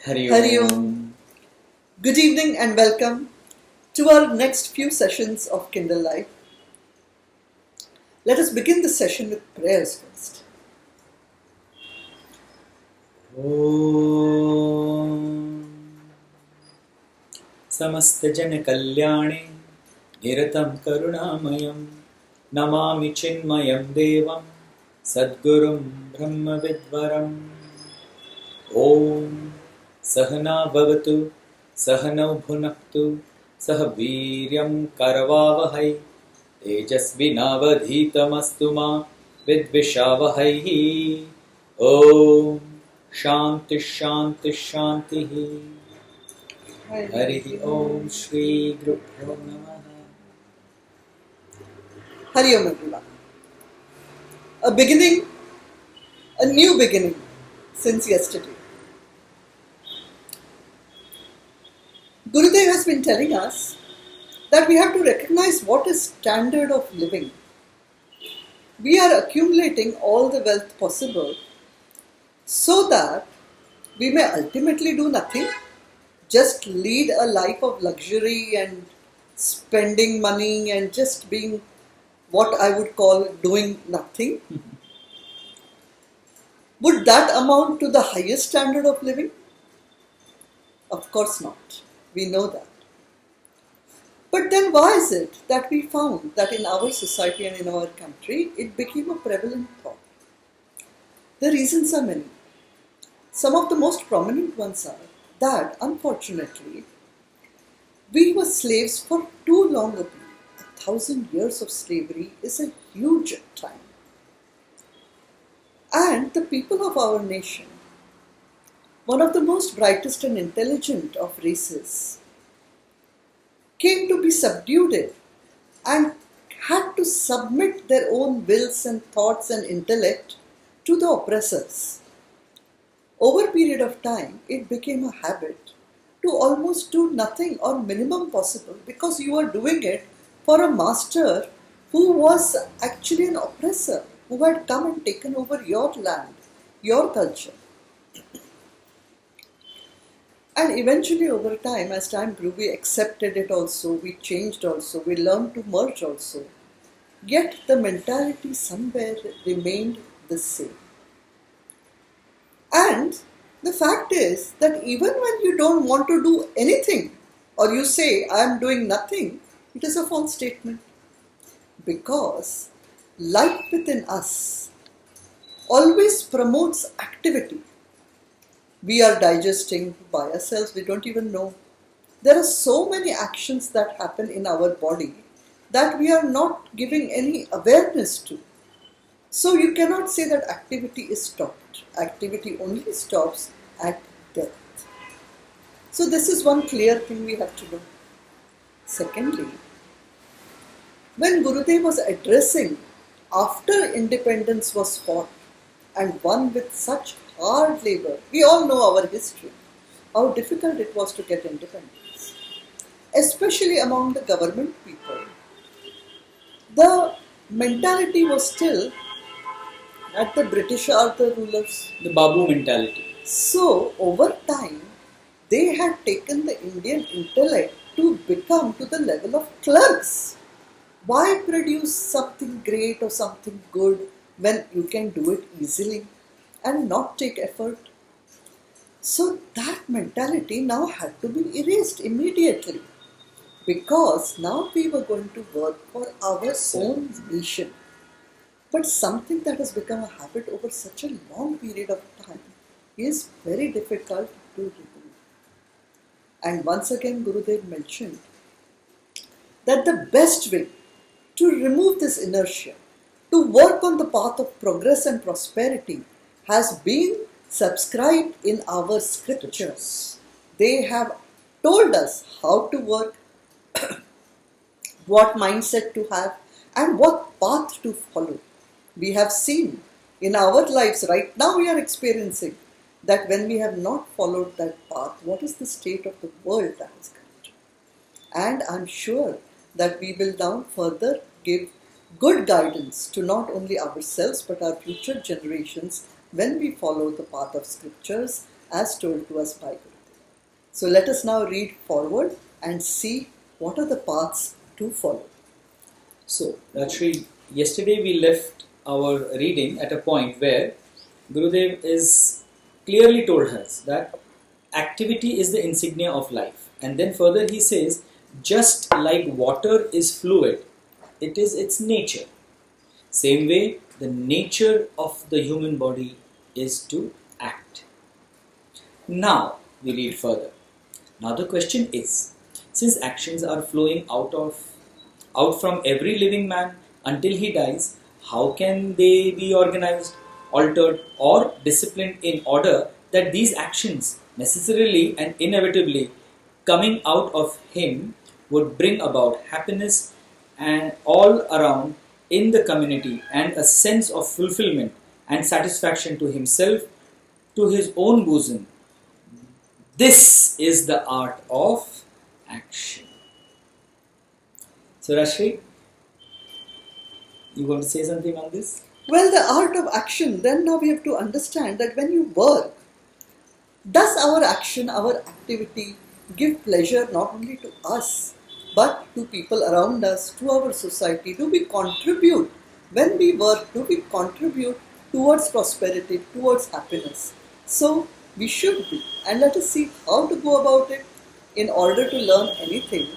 Hari Hari Om. Om. Good evening and welcome to our next few sessions of Kindle Live. Let us begin the session with prayers first. Om Samasta Jana Kalyane Niratam Karunamayam Namami Chinmayam Devam Sadgurum Brahma Vidvaram. Om Sahana Bhavatu Sahanau Bhunaktu Sahaviryam Karavavahai Tejasvinavadhitamastu ma Vidvishavahai. Om Shanti Shanti Shanti. Hari Om Shri Gurubhyo Namaha. Hari Om everyone. A new beginning since yesterday. Gurudev has been telling us that we have to recognize what is standard of living. We are accumulating all the wealth possible so that we may ultimately do nothing, just lead a life of luxury and spending money and just being what I would call doing nothing. Would that amount to the highest standard of living? Of course not. We know that. But then why is it that we found that in our society and in our country, it became a prevalent thought? The reasons are many. Some of the most prominent ones are that, unfortunately, we were slaves for too long a period. 1,000 years of slavery is a huge time. And the people of our nation, one of the most brightest and intelligent of races, came to be subdued and had to submit their own wills and thoughts and intellect to the oppressors. Over a period of time, it became a habit to almost do nothing or minimum possible because you were doing it for a master who was actually an oppressor, who had come and taken over your land, your culture. And eventually over time, as time grew, we accepted it also, we changed also, we learned to merge also. Yet the mentality somewhere remained the same. And the fact is that even when you don't want to do anything, or you say, I am doing nothing, it is a false statement. Because life within us always promotes activity. We are digesting by ourselves, we don't even know. There are so many actions that happen in our body that we are not giving any awareness to. So you cannot say that activity is stopped. Activity only stops at death. So this is one clear thing we have to know. Secondly, when Gurudev was addressing after independence was fought and won with such hard labor, we all know our history, how difficult it was to get independence, especially among the government people. The mentality was still that the British are the rulers. The Babu mentality. So, over time, they had taken the Indian intellect to become to the level of clerks. Why produce something great or something good when you can do it easily and not take effort? So that mentality now had to be erased immediately because now we were going to work for our own nation. But something that has become a habit over such a long period of time is very difficult to remove. And once again, Gurudev mentioned that the best way to remove this inertia, to work on the path of progress and prosperity, has been subscribed in our scriptures. They have told us how to work, what mindset to have, and what path to follow. We have seen in our lives right now, we are experiencing that when we have not followed that path, what is the state of the world that has come to? And I'm sure that we will now further give good guidance to not only ourselves but our future generations when we follow the path of scriptures as told to us by Gurudev. So let us now read forward and see what are the paths to follow. So, Rajshree, yesterday we left our reading at a point where Gurudev is clearly told us that activity is the insignia of life. And then further he says, just like water is fluid, it is its nature. Same way, the nature of the human body is to act. Now, we read further. Now the question is, since actions are flowing out from every living man until he dies, how can they be organized, altered or disciplined in order that these actions necessarily and inevitably coming out of him would bring about happiness and all around in the community and a sense of fulfillment and satisfaction to himself, to his own bosom? This is the art of action. So Rajshree, you want to say something on this? Well, the art of action, then now we have to understand that when you work, does our action, our activity give pleasure not only to us, but to people around us, to our society? Do we contribute, when we work, do we contribute towards prosperity, towards happiness? So, we should be. And let us see how to go about it. In order to learn anything,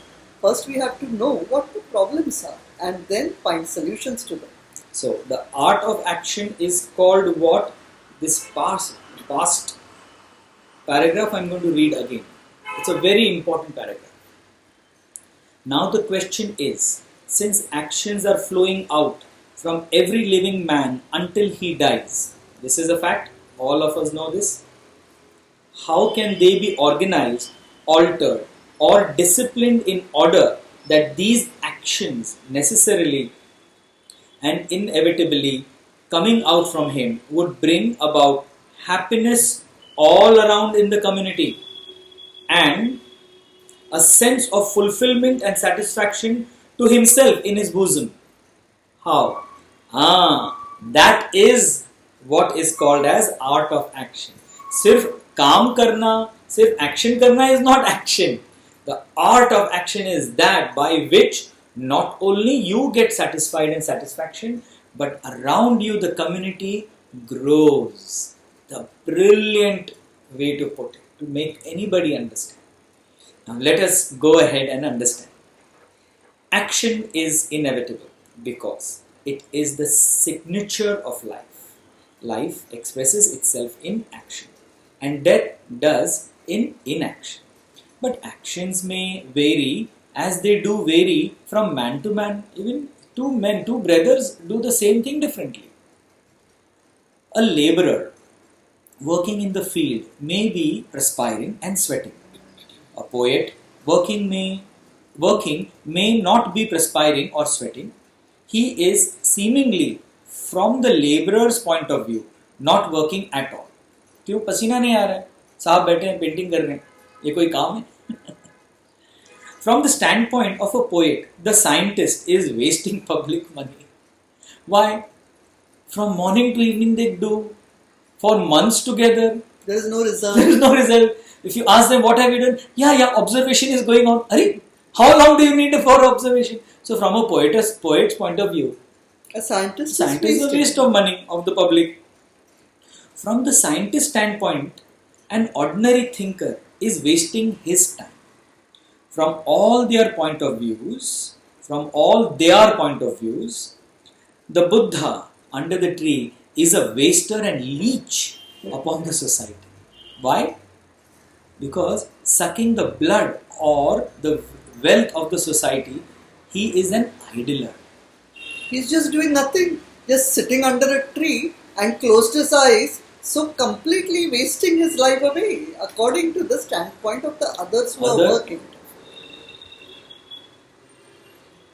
first we have to know what the problems are and then find solutions to them. So, the art of action is called what? This past paragraph I am going to read again. It's a very important paragraph. Now the question is, since actions are flowing out from every living man until he dies, this is a fact, all of us know this, how can they be organized, altered or disciplined in order that these actions necessarily and inevitably coming out from him would bring about happiness all around in the community and a sense of fulfillment and satisfaction to himself in his bosom? How? That is what is called as art of action. Sirf काम करना, सिर्फ action करना is not action. The art of action is that by which not only you get satisfied and satisfaction, but around you the community grows. The brilliant way to put it, to make anybody understand. Now let us go ahead and understand. Action is inevitable because it is the signature of life. Life expresses itself in action, and death does in inaction. But actions may vary as they do vary from man to man. Even two brothers do the same thing differently. A laborer working in the field may be perspiring and sweating. A poet working may not be perspiring or sweating. He is seemingly, from the laborer's point of view, not working at all. क्यों पसीना नहीं आ रहा है? साहब बैठे हैं painting कर रहे हैं, ये कोई काम है? From the standpoint of a poet, the scientist is wasting public money. Why? From morning to evening they do, for months together. There is no result. There is no result. If you ask them, what have you done? Yeah, observation is going on. Arey, how long do you need for observation? So from a poet's point of view, a scientist is a waste of money of the public. From the scientist standpoint, an ordinary thinker is wasting his time. From all their point of views, the Buddha under the tree is a waster and leech upon the society. Why? Because sucking the blood or the wealth of the society, he is an idler. He's just doing nothing, just sitting under a tree and closed his eyes, so completely wasting his life away, according to the standpoint of the others who are working.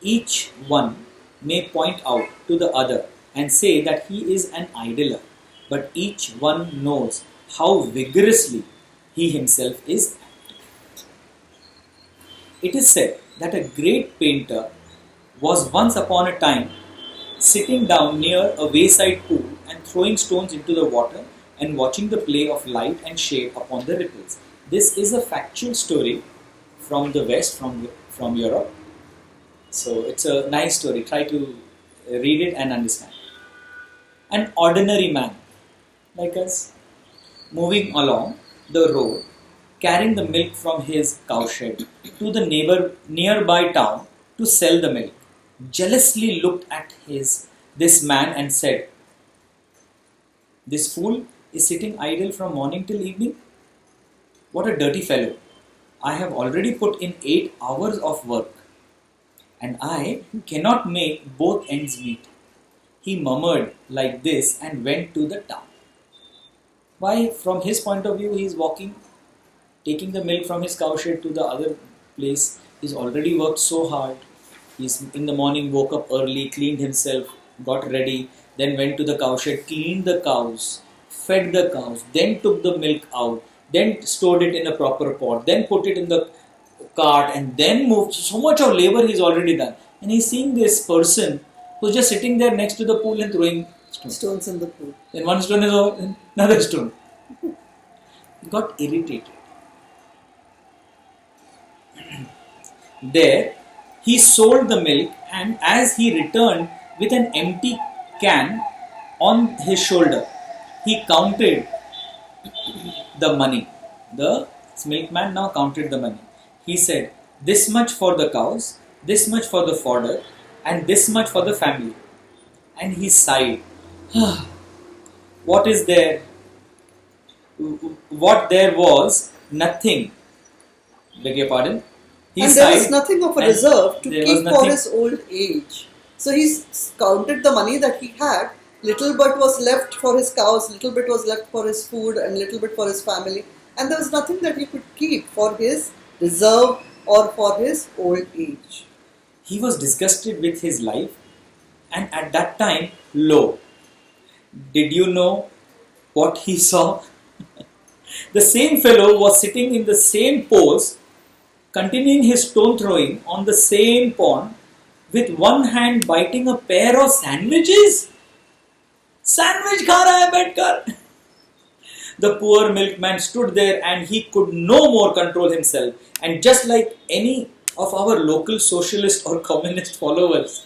Each one may point out to the other and say that he is an idler, but each one knows how vigorously he himself is active. It is said that a great painter was once upon a time sitting down near a wayside pool and throwing stones into the water and watching the play of light and shade upon the ripples. This is a factual story from the West, from Europe. So it's a nice story. Try to read it and understand. An ordinary man like us, moving along the road, carrying the milk from his cowshed to the nearby town to sell the milk, jealously looked at this man and said, "This fool is sitting idle from morning till evening? What a dirty fellow! I have already put in 8 hours of work, and I cannot make both ends meet." He murmured like this and went to the town. Why, from his point of view, he is walking, taking the milk from his cowshed to the other place. He's already worked so hard. He's in the morning, woke up early, cleaned himself, got ready, then went to the cowshed, cleaned the cows, fed the cows, then took the milk out, then stored it in a proper pot, then put it in the cart, and then moved. So much of labor he's already done. And he's seeing this person who's just sitting there next to the pool and throwing stones in the pool. Then one stone is another stone. He got irritated. There, he sold the milk, and as he returned with an empty can on his shoulder, he counted the money. The milkman now counted the money. He said, "This much for the cows, this much for the fodder, and this much for the family." And he sighed. What is there? What there was nothing. Beg your pardon? He and sighed, there was nothing of a reserve to keep for his old age. So he counted the money that he had. Little bit was left for his cows, little bit was left for his food, and little bit for his family. And there was nothing that he could keep for his reserve or for his old age. He was disgusted with his life, and at that time, lo, did you know what he saw? The same fellow was sitting in the same pose, continuing his stone throwing on the same pond, with one hand biting a pair of sandwiches. Sandwich kha raha hai baitkar. The poor milkman stood there and he could no more control himself. And just like any of our local socialist or communist followers,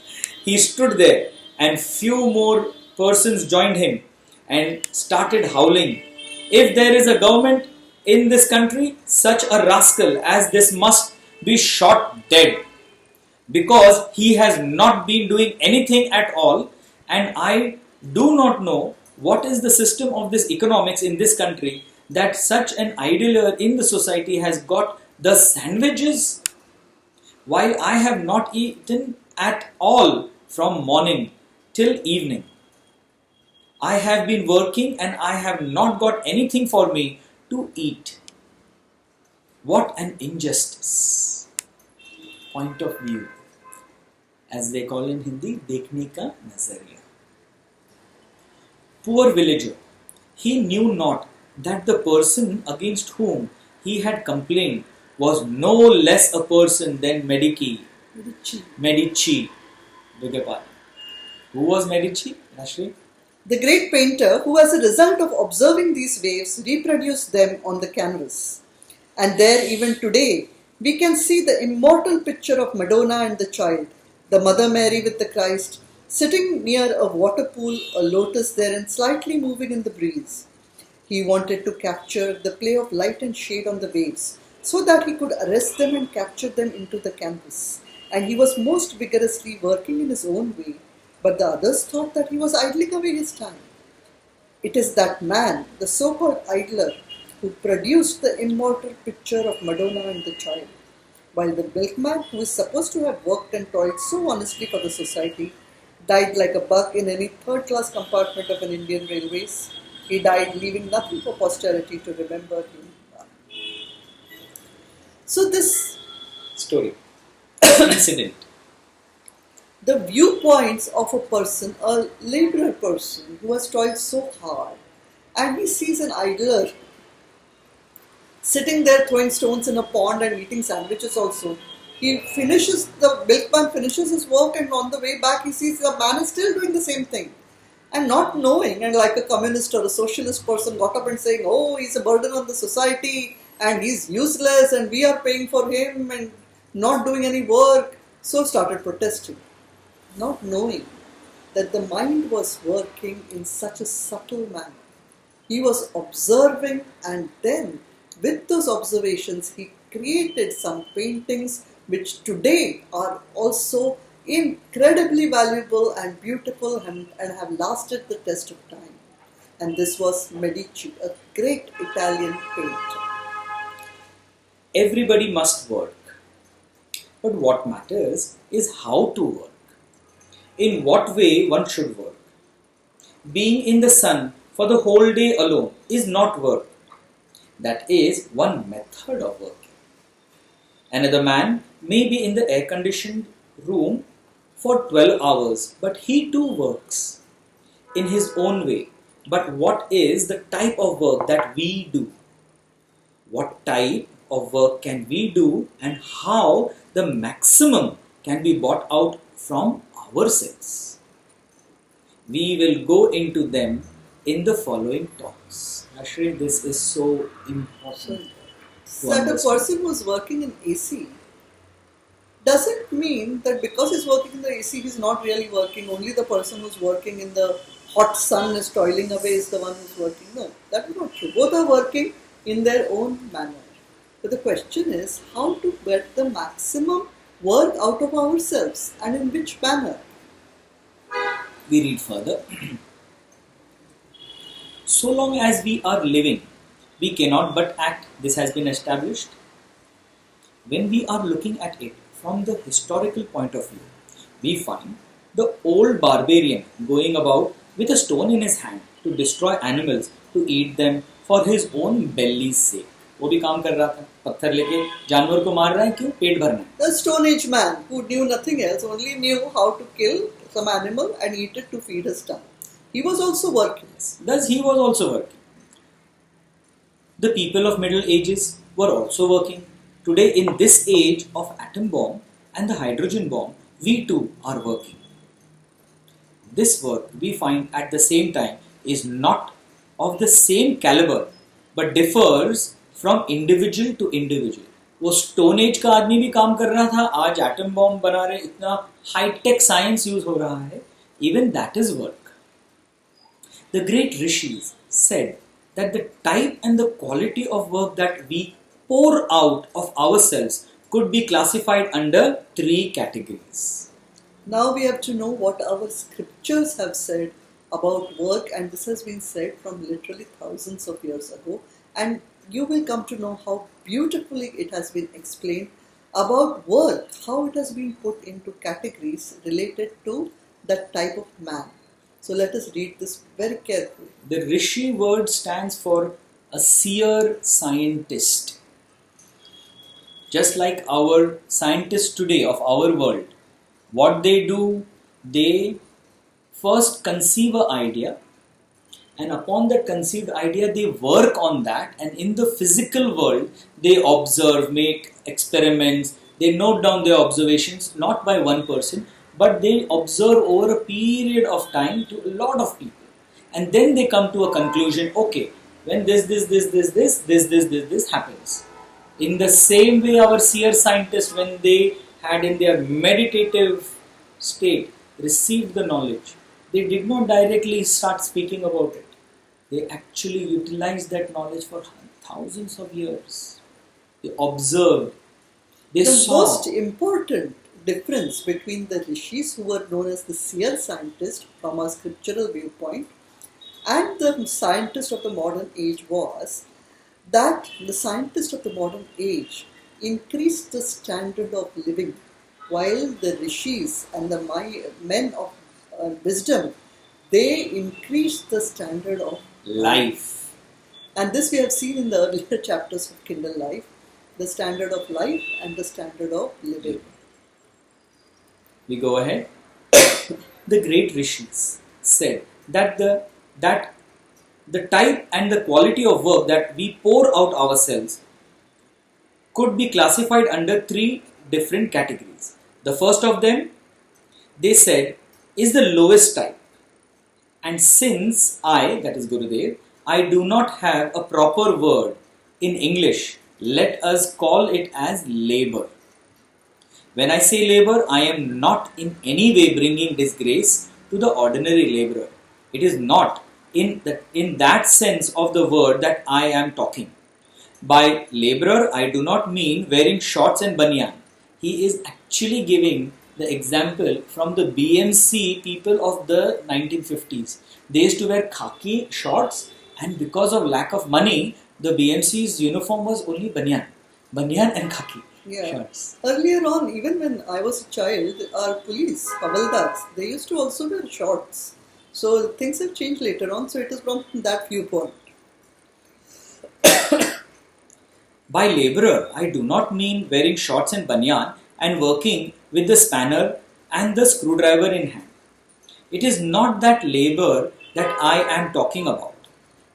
he stood there and few more persons joined him and started howling. If there is a government in this country, such a rascal as this must be shot dead, because he has not been doing anything at all, and I do not know what is the system of this economics in this country that such an idler in the society has got the sandwiches, while I have not eaten at all from morning till evening. I have been working and I have not got anything for me to eat. What an injustice. Point of view. As they call in Hindi, देखने का नजरिया. Poor villager. He knew not that the person against whom he had complained was no less a person than Medici. Beg your pardon. Who was Medici, Rajshree? The great painter who, as a result of observing these waves, reproduced them on the canvas. And there, even today, we can see the immortal picture of Madonna and the Child, the Mother Mary with the Christ, sitting near a water pool, a lotus therein slightly moving in the breeze. He wanted to capture the play of light and shade on the waves, so that he could arrest them and capture them into the canvas. And he was most vigorously working in his own way, but the others thought that he was idling away his time. It is that man, the so-called idler, who produced the immortal picture of Madonna and the Child, while the milkman, who is supposed to have worked and toiled so honestly for the society, died like a bug in any third-class compartment of an Indian railways. He died leaving nothing for posterity to remember him. So this story, incident, the viewpoints of a person, a laborer person who has toiled so hard, and he sees an idler sitting there throwing stones in a pond and eating sandwiches also. The milkman finishes his work, and on the way back he sees the man is still doing the same thing. And not knowing, and like a communist or a socialist person got up and saying, "Oh, he's a burden on the society, and he's useless and we are paying for him and not doing any work. So started protesting, not knowing that the mind was working in such a subtle manner. He was observing, and then with those observations he created some paintings which today are also incredibly valuable and beautiful and have lasted the test of time. And this was Medici, a great Italian painter. Everybody must work. But what matters is how to work. In what way one should work. Being in the sun for the whole day alone is not work. That is one method of working. Another man may be in the air-conditioned room for 12 hours, but he too works in his own way. But what is the type of work that we do? What type of work can we do, and how the maximum can be brought out from ourselves? We will go into them in the following talks. Rajshree, this is so important. That a person who is working in AC doesn't mean that because he's working in the AC he's not really working. Only the person who's working in the hot sun is toiling away is the one who's working. No, that is not true. Both are working in their own manner. But the question is how to get the maximum work out of ourselves, and in which manner. We read further. So long as we are living, we cannot but act. This has been established. When we are looking at it from the historical point of view, we find the old barbarian going about with a stone in his hand to destroy animals, to eat them for his own belly's sake. वो भी काम कर रहा था, पत्थर लेके जानवर को मार रहा है, क्यों? पेट भरना है. The Stone Age man who knew nothing else, only knew how to kill some animal and eat it to feed his stomach. He was also working. Thus he was also working. The people of Middle Ages were also working. Today in this age of atom bomb and the hydrogen bomb, we too are working. This work we find at the same time is not of the same caliber but differs from individual to individual. वो stone age का आदमी भी काम कर रहा था, आज atom bomb बना रहे, इतना हाईटेक साइंस यूज हो रहा है. Even that is work. The great rishis said that the type and the quality of work that we pour out of ourselves could be classified under 3 categories. Now we have to know what our scriptures have said about work, and this has been said from literally thousands of years ago, and you will come to know how beautifully it has been explained about work, how it has been put into categories related to that type of man. So let us read this very carefully. The Rishi word stands for a seer scientist. Just like our scientists today of our world, what they do, they first conceive an idea, and upon that conceived idea they work on that, and in the physical world they observe, make experiments, they note down their observations, not by one person, but they observe over a period of time to a lot of people, and then they come to a conclusion. Okay, when this happens. In the same way, our seer scientists, when they had in their meditative state received the knowledge, they did not directly start speaking about it. They actually utilized that knowledge for thousands of years. They observed. They saw. The most important difference between the rishis, who were known as the seer scientists from a scriptural viewpoint, and the scientists of the modern age was that the scientists of the modern age increased the standard of living, while the rishis and the men of wisdom, they increased the standard of life. And this we have seen in the earlier chapters of Kindle Life, the standard of life and the standard of living. We go ahead. The great rishis said that the type and the quality of work that we pour out ourselves could be classified under 3 different categories. The first of them, they said, is the lowest type. And since I, that is Gurudev, I do not have a proper word in English Let us call it as labor. When I say labor, I am not in any way bringing disgrace to the ordinary laborer. It is not in that sense of the word that I am talking. By laborer, I do not mean wearing shorts and banyan. He is actually giving the example from the BMC people of the 1950s. They used to wear khaki shorts, and because of lack of money, the BMC's uniform was only banyan and khaki shorts. Earlier on, even when I was a child, our police, havaldars, they used to also wear shorts. So things have changed later on, so it is from that viewpoint. By laborer, I do not mean wearing shorts and banyan and working with the spanner and the screwdriver in hand. It is not that labor that I am talking about.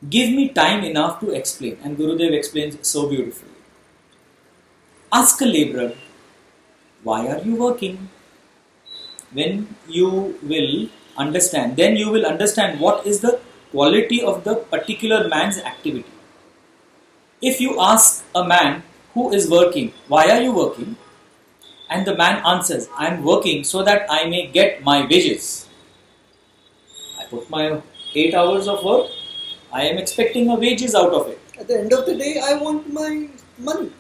Give me time enough to explain, and Gurudev explains so beautifully. Ask a laborer, why are you working? When you will understand, then you will understand what is the quality of the particular man's activity. If you ask a man who is working, why are you working? And the man answers, I am working so that I may get my wages. I put my 8 hours of work, I am expecting a wages out of it. At the end of the day, I want my money.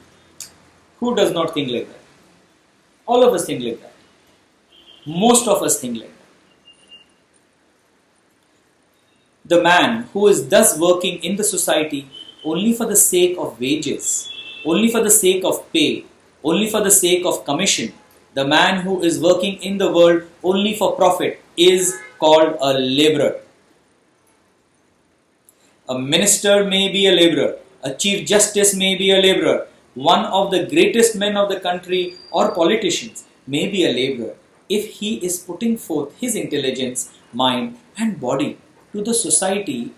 Who does not think like that? All of us think like that. Most of us think like that. The man who is thus working in the society only for the sake of wages, only for the sake of pay, only for the sake of commission, the man who is working in the world only for profit is called a laborer. A minister may be a laborer, a chief justice may be a laborer, one of the greatest men of the country or politicians may be a laborer if he is putting forth his intelligence, mind and body to the society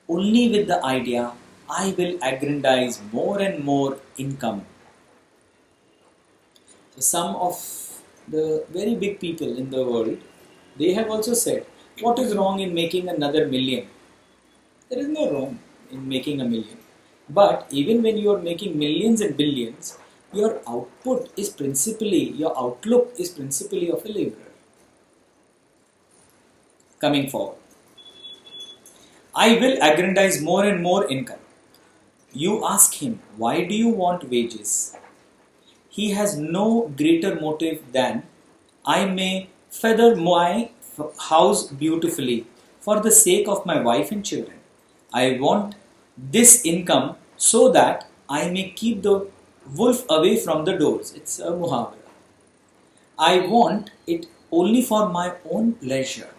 only with the idea, I will aggrandize more and more income. So some of the very big people in the world, they have also said, what is wrong in making another million? There is no wrong in making a million. But even when you are making millions and billions, your output is principally, your outlook is principally of a laborer. Coming forward. I will aggrandize more and more income. You ask him, why do you want wages? He has no greater motive than, I may feather my house beautifully for the sake of my wife and children. I want this income so that I may keep the wolf away from the doors. It's a muhavara. I want it only for my own pleasure.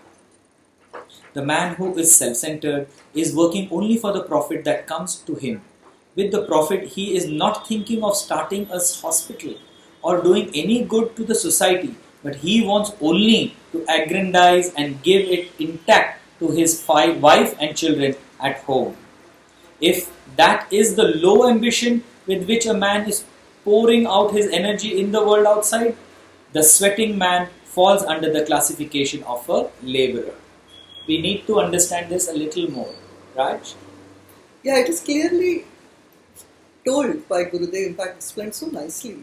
The man who is self-centered is working only for the profit that comes to him. With the profit, he is not thinking of starting a hospital or doing any good to the society, but he wants only to aggrandize and give it intact to his wife and children at home. If that is the low ambition with which a man is pouring out his energy in the world outside, the sweating man falls under the classification of a laborer. We need to understand this a little more. Raj? Yeah, it is clearly told by Gurudev, in fact explained so nicely,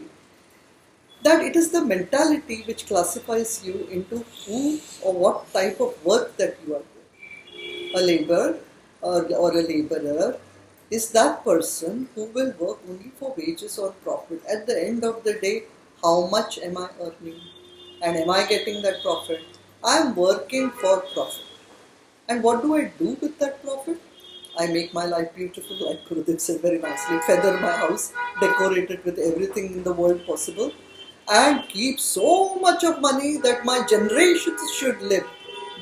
that it is the mentality which classifies you into who or what type of work that you are doing. A laborer or a laborer is that person who will work only for wages or profit. At the end of the day, how much am I earning? And am I getting that profit? I am working for profit. And what do I do with that profit? I make my life beautiful, like Gurudev said very nicely, feather my house, decorate it with everything in the world possible, and keep so much of money that my generations should live.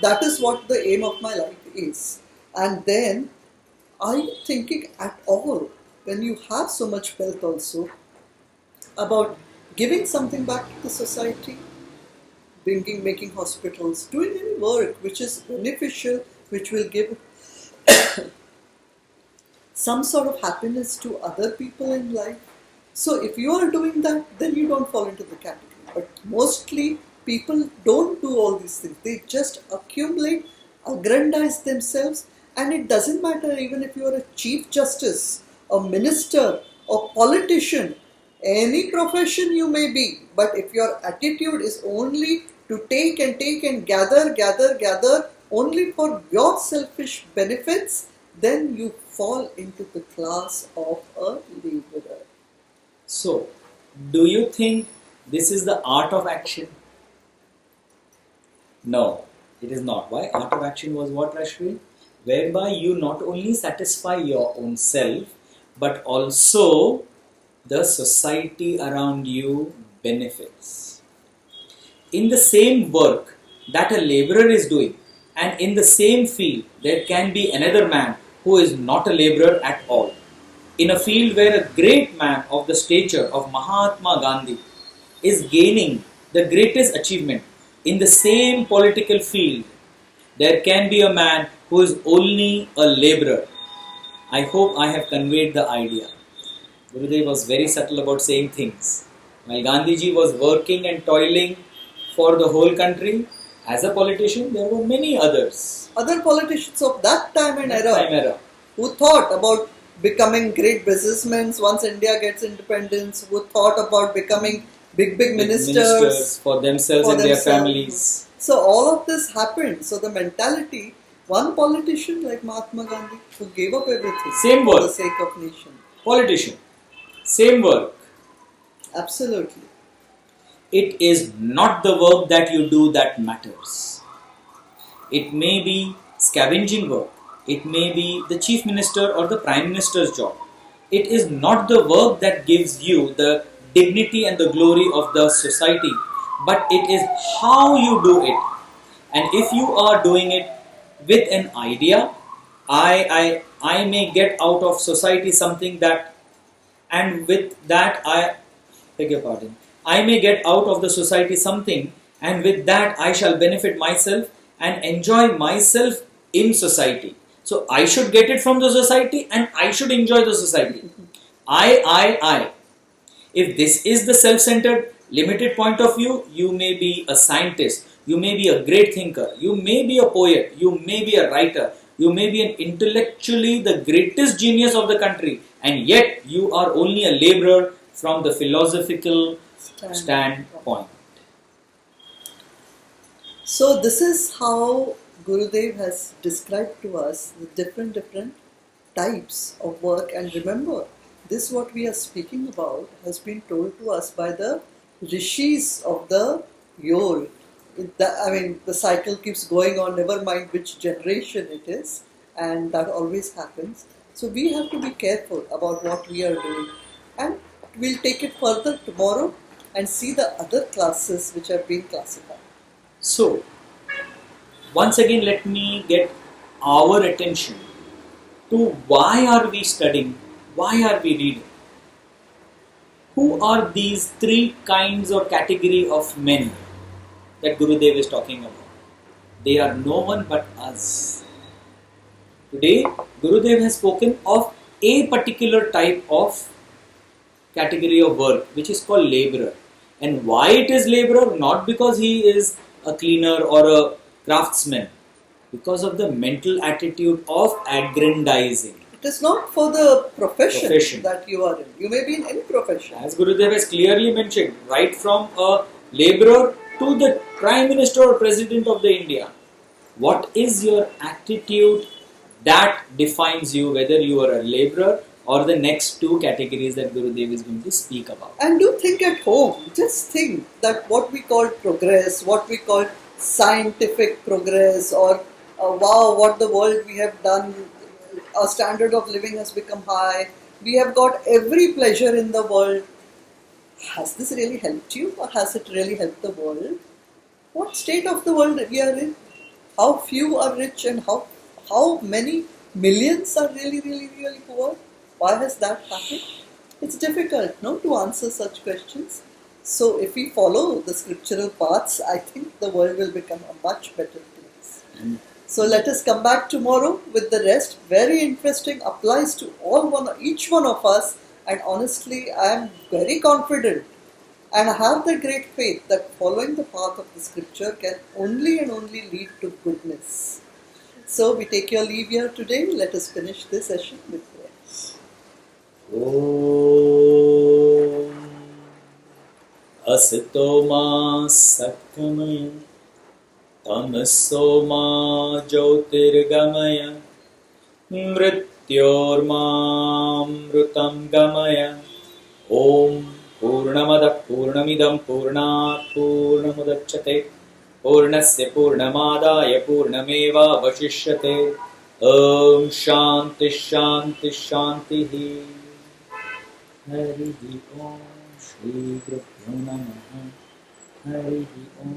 That is what the aim of my life is. And then, are you thinking at all, when you have so much wealth also, about giving something back to the society? Making hospitals, doing any work which is beneficial, which will give some sort of happiness to other people in life. So if you are doing that, then you don't fall into the category. But mostly people don't do all these things. They just accumulate, aggrandize themselves, and it doesn't matter even if you are a chief justice, a minister, or politician, any profession you may be, but if your attitude is only to take and gather only for your selfish benefits, then you fall into the class of a laborer. So, do you think this is the art of action? No, it is not. Why? Art of action was what, Rajshree? Whereby you not only satisfy your own self, but also the society around you benefits. In the same work that a laborer is doing, and in the same field, there can be another man who is not a laborer at all. In a field where a great man of the stature of Mahatma Gandhi is gaining the greatest achievement, in the same political field, there can be a man who is only a laborer. I hope I have conveyed the idea. Gurudev was very subtle about saying things. While Gandhiji was working and toiling for the whole country, as a politician, there were many others. Other politicians of that time and era who thought about becoming great businessmen once India gets independence, who thought about becoming big ministers for themselves and their families. So all of this happened. So the mentality, one politician like Mahatma Gandhi who gave up everything for the sake of nation. Politician, same work. Absolutely. It is not the work that you do that matters. It may be scavenging work. It may be the chief minister or the prime minister's job. It is not the work that gives you the dignity and the glory of the society, but it is how you do it. And if you are doing it with an idea, I may get out of society something that, and with that I beg your pardon, I may get out of the society something, and with that I shall benefit myself and enjoy myself in society. So I should get it from the society and I should enjoy the society. I. If this is the self-centered, limited point of view, you may be a scientist, you may be a great thinker, you may be a poet, you may be a writer, you may be an intellectually the greatest genius of the country, and yet you are only a laborer from the philosophical standpoint. So this is how Gurudev has described to us the different types of work, and remember, this what we are speaking about has been told to us by the rishis of the yore. The cycle keeps going on, never mind which generation it is, and that always happens. So we have to be careful about what we are doing, and we'll take it further tomorrow and see the other classes which have been classified. So, once again let me get our attention to why are we studying, why are we reading? Who are these three kinds or category of men that Gurudev is talking about? They are no one but us. Today, Gurudev has spoken of a particular type of category of work which is called laborer. And why it is laborer? Not because he is a cleaner or a craftsman, because of the mental attitude of aggrandizing. It is not for the profession that you are in. You may be in any profession. As Gurudev has clearly mentioned, right from a laborer to the Prime Minister or President of the India, what is your attitude that defines you, whether you are a laborer or the next two categories that Gurudev is going to speak about. And do think at home. Just think that what we call progress, what we call scientific progress, or wow, what the world we have done, our standard of living has become high, we have got every pleasure in the world. Has this really helped you, or has it really helped the world? What state of the world we are in? How few are rich and how many millions are really poor? Why has that happened? It's difficult, no, to answer such questions. So if we follow the scriptural paths, I think the world will become a much better place. So let us come back tomorrow with the rest. Very interesting, applies to each one of us, and honestly I am very confident and I have the great faith that following the path of the scripture can only and only lead to goodness. So we take your leave here today. Let us finish this session with prayers. Om Asito ma satkamaya Tamaso ma jyotirgamaya Mrityormamrutam gamaya. Om Purnamada Purnamidam Purnat Purnamudachyate Purnasya Purnamadaya Purnameva Vashishyate. Om Shanti Shanti Shanti. Hari Om Shri Gurubhyo Namaha. Hari Om.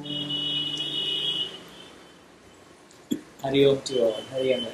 Hari Om to all. Hari Om.